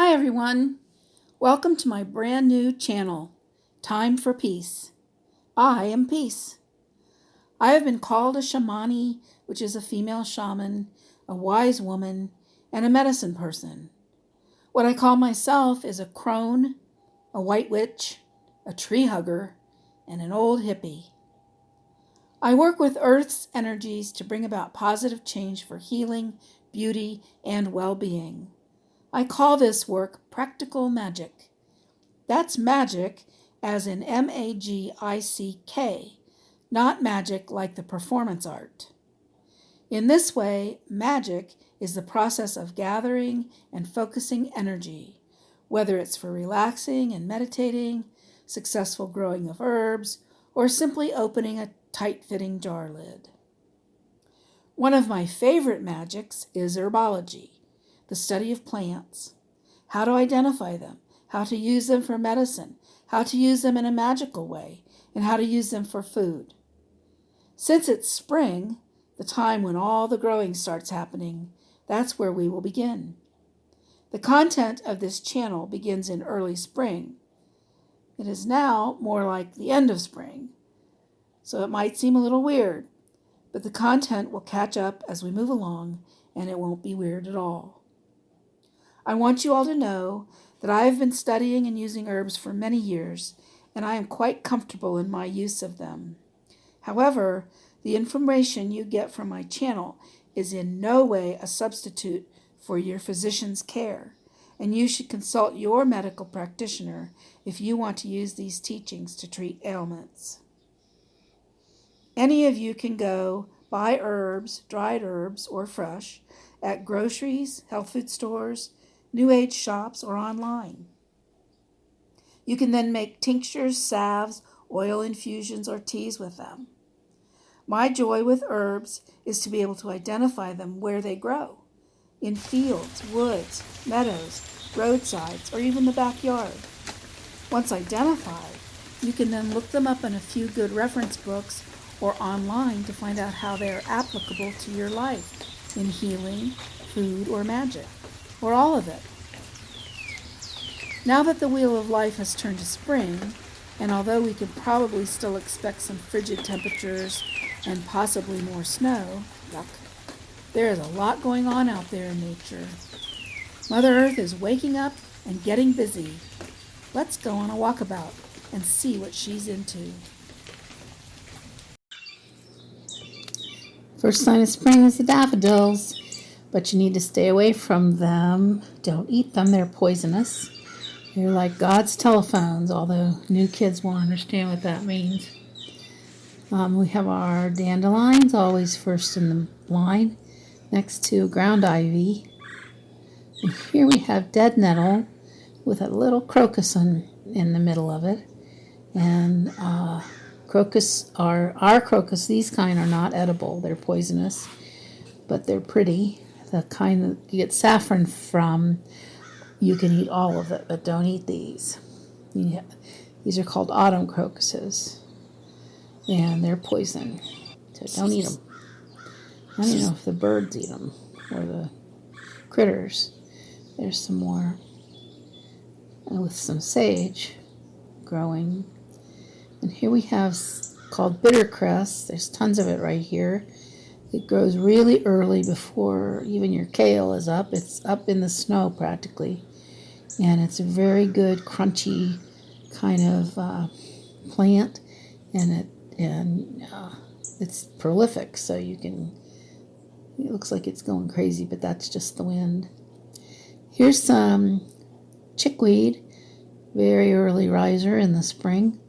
Hi everyone, welcome to my brand new channel, Time for Peace. I am Peace. I have been called a shamani, which is a female shaman, a wise woman, and a medicine person. What I call myself is a crone, a white witch, a tree hugger, and an old hippie. I work with Earth's energies to bring about positive change for healing, beauty, and well-being. I call this work practical magic. That's magic as in MAGICK, not magic like the performance art. In this way, magic is the process of gathering and focusing energy, whether it's for relaxing and meditating, successful growing of herbs, or simply opening a tight-fitting jar lid. One of my favorite magics is herbology, the study of plants, how to identify them, how to use them for medicine, how to use them in a magical way, and how to use them for food. Since it's spring, the time when all the growing starts happening, that's where we will begin. The content of this channel begins in early spring. It is now more like the end of spring, so it might seem a little weird, but the content will catch up as we move along, and it won't be weird at all. I want you all to know that I have been studying and using herbs for many years, and I am quite comfortable in my use of them. However, the information you get from my channel is in no way a substitute for your physician's care, and you should consult your medical practitioner if you want to use these teachings to treat ailments. Any of you can go buy herbs, dried herbs or fresh, at groceries, health food stores, New Age shops, or online. You can then make tinctures, salves, oil infusions, or teas with them. My joy with herbs is to be able to identify them where they grow, in fields, woods, meadows, roadsides, or even the backyard. Once identified, you can then look them up in a few good reference books or online to find out how they are applicable to your life in healing, food, or magic, or all of it. Now that the wheel of life has turned to spring, and although we can probably still expect some frigid temperatures and possibly more snow, yuck, there is a lot going on out there in nature. Mother Earth is waking up and getting busy. Let's go on a walkabout and see what she's into. First sign of spring is the daffodils, but you need to stay away from them. Don't eat them, they're poisonous. They're like God's telephones, although new kids won't understand what that means. We have our dandelions, always first in the line, next to ground ivy. And here we have dead nettle with a little crocus in the middle of it. And crocus are our crocus. These kind are not edible. They're poisonous, but they're pretty. The kind that you get saffron from, you can eat all of it, but don't eat these. These are called autumn crocuses, and they're poison, so don't eat them. I don't know if the birds eat them or the critters. There's some more with some sage growing. And here we have called bittercress. There's tons of it right here. It grows really early before even your kale is up. It's up in the snow practically. And it's a very good crunchy kind of plant. And it's prolific, so you can, it looks like it's going crazy, but that's just the wind. Here's some chickweed, very early riser in the spring.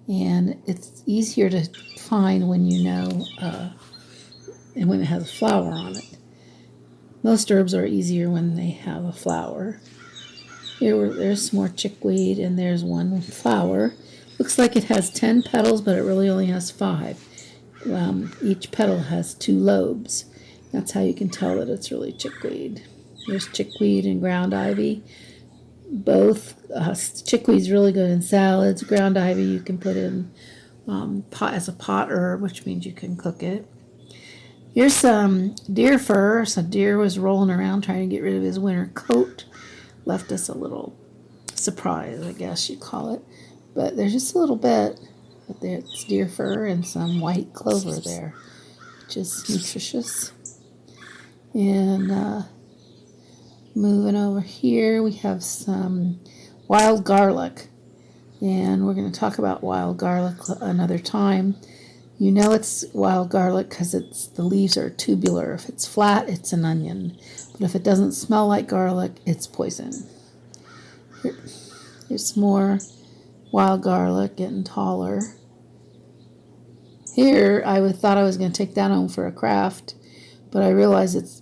And it's easier to find when you know, and when it has a flower on it. Most herbs are easier when they have a flower. There's some more chickweed, and there's one with flower. Looks like it has 10 petals, but it really only has 5. Each petal has 2 lobes. That's how you can tell that it's really chickweed. There's chickweed and ground ivy. Both chickweed's really good in salads. Ground ivy you can put in as a pot herb, which means you can cook it. Here's some deer fur. So deer was rolling around trying to get rid of his winter coat. left us a little surprise, I guess you'd call it. But there's just a little bit. But it's deer fur and some white clover there, which is nutritious. And moving over here, we have some wild garlic. And we're going to talk about wild garlic another time. You know it's wild garlic because the leaves are tubular. If it's flat, it's an onion. But if it doesn't smell like garlic, it's poison. Here's some more wild garlic getting taller. Here, I thought I was going to take that home for a craft, but I realized it's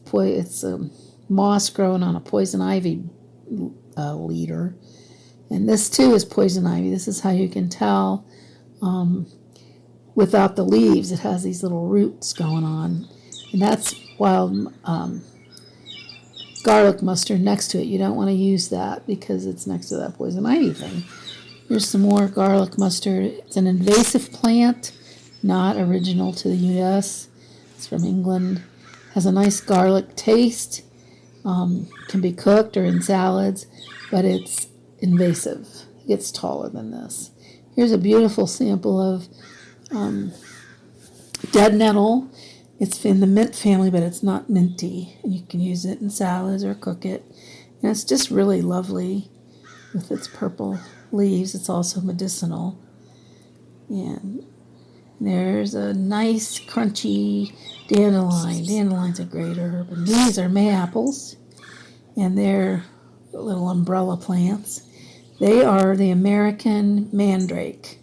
moss growing on a poison ivy leader. And this too is poison ivy. This is how you can tell without the leaves. It has these little roots going on. And that's wild garlic mustard next to it. You don't want to use that because it's next to that poison ivy thing. Here's some more garlic mustard. It's an invasive plant, not original to the U.S. It's from England. Has a nice garlic taste. Can be cooked or in salads, but it's invasive. It gets taller than this. Here's a beautiful sample of dead nettle. It's in the mint family, but it's not minty. And you can use it in salads or cook it. And it's just really lovely with its purple leaves. It's also medicinal. And there's a nice crunchy dandelion. Dandelion's a great herb. And these are mayaples. And they're little umbrella plants. They are the American mandrake.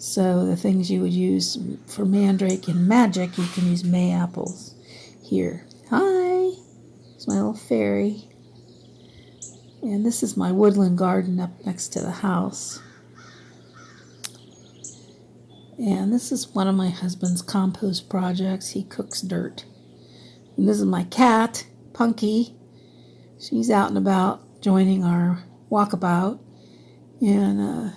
So the things you would use for mandrake in magic, you can use mayaples here. Hi, it's my little fairy. And this is my woodland garden up next to the house. And this is one of my husband's compost projects. He cooks dirt. And this is my cat, Punky. She's out and about joining our walkabout. And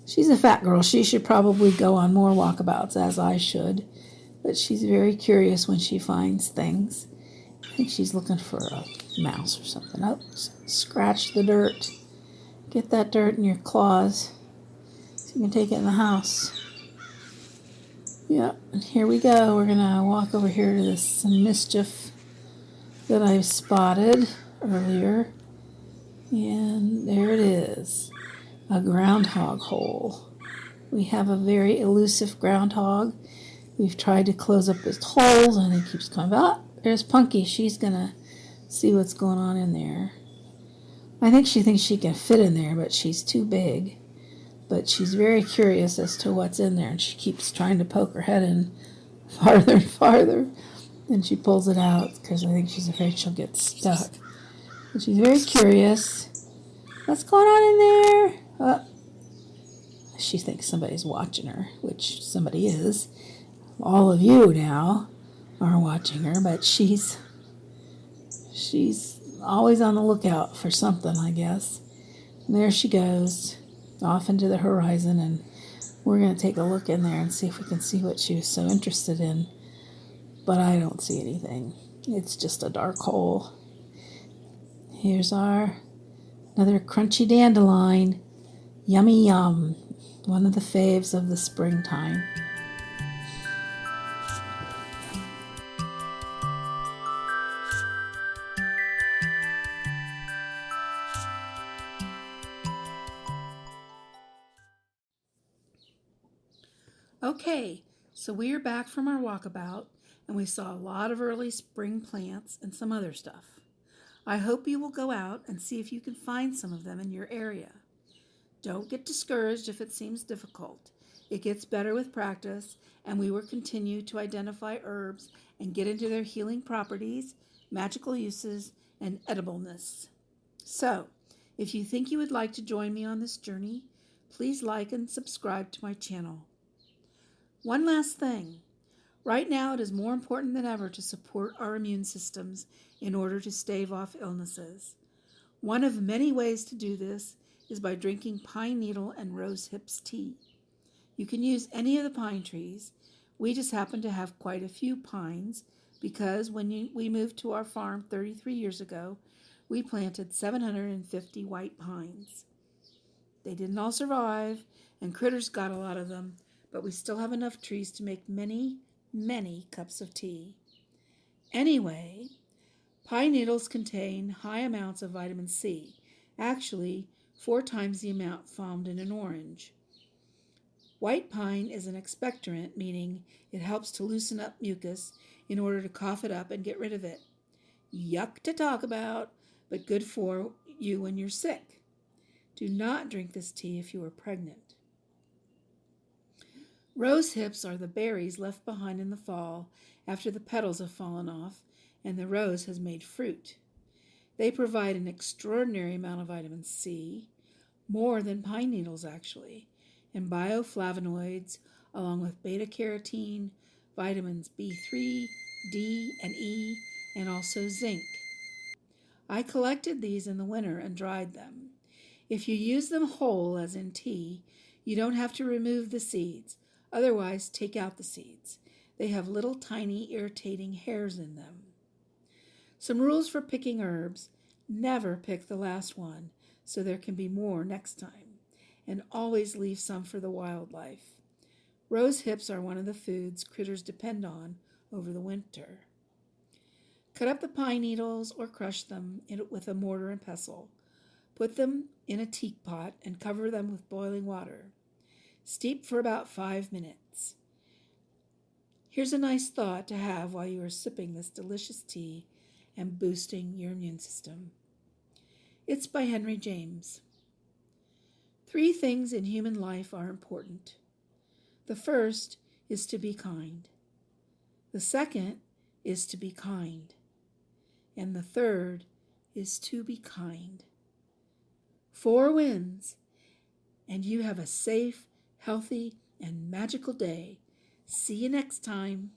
she's a fat girl. She should probably go on more walkabouts, as I should. But she's very curious when she finds things. I think she's looking for a mouse or something. Oh, scratch the dirt. Get that dirt in your claws so you can take it in the house. Yeah, and here we go. We're going to walk over here to some mischief that I spotted earlier. And there it is, a groundhog hole. We have a very elusive groundhog. We've tried to close up his holes and he keeps coming back. Oh, there's Punky. She's going to see what's going on in there. I think she thinks she can fit in there, but she's too big. But she's very curious as to what's in there, and she keeps trying to poke her head in farther and farther. And she pulls it out because I think she's afraid she'll get stuck. But she's very curious. What's going on in there? Oh, she thinks somebody's watching her, which somebody is. All of you now are watching her, but she's always on the lookout for something, I guess. And there she goes, off into the horizon, and we're going to take a look in there and see if we can see what she was so interested in. But I don't see anything. It's just a dark hole. Here's another crunchy dandelion. Yummy yum. One of the faves of the springtime. Okay, so we are back from our walkabout, and we saw a lot of early spring plants and some other stuff. I hope you will go out and see if you can find some of them in your area. Don't get discouraged if it seems difficult. It gets better with practice, and we will continue to identify herbs and get into their healing properties, magical uses, and edibleness. So, if you think you would like to join me on this journey, please like and subscribe to my channel. One last thing. Right now, it is more important than ever to support our immune systems in order to stave off illnesses. One of many ways to do this is by drinking pine needle and rose hips tea. You can use any of the pine trees. We just happen to have quite a few pines because when we moved to our farm 33 years ago, we planted 750 white pines. They didn't all survive, and critters got a lot of them, but we still have enough trees to make many, many cups of tea. Anyway, pine needles contain high amounts of vitamin C, actually 4 times the amount found in an orange. White pine is an expectorant, meaning it helps to loosen up mucus in order to cough it up and get rid of it. Yuck to talk about, but good for you when you're sick. Do not drink this tea if you are pregnant. Rose hips are the berries left behind in the fall after the petals have fallen off and the rose has made fruit. They provide an extraordinary amount of vitamin C, more than pine needles actually, and bioflavonoids along with beta-carotene, vitamins B3, D, and E, and also zinc. I collected these in the winter and dried them. If you use them whole, as in tea, you don't have to remove the seeds. Otherwise, take out the seeds. They have little tiny irritating hairs in them. Some rules for picking herbs. Never pick the last one, so there can be more next time. And always leave some for the wildlife. Rose hips are one of the foods critters depend on over the winter. Cut up the pine needles or crush them with a mortar and pestle. Put them in a teapot and cover them with boiling water. Steep for about 5 minutes. Here's a nice thought to have while you are sipping this delicious tea and boosting your immune system. It's by Henry James. 3 things in human life are important. The first is to be kind. The second is to be kind. And the third is to be kind. 4 wins, and you have a safe, healthy, and magical day. See you next time.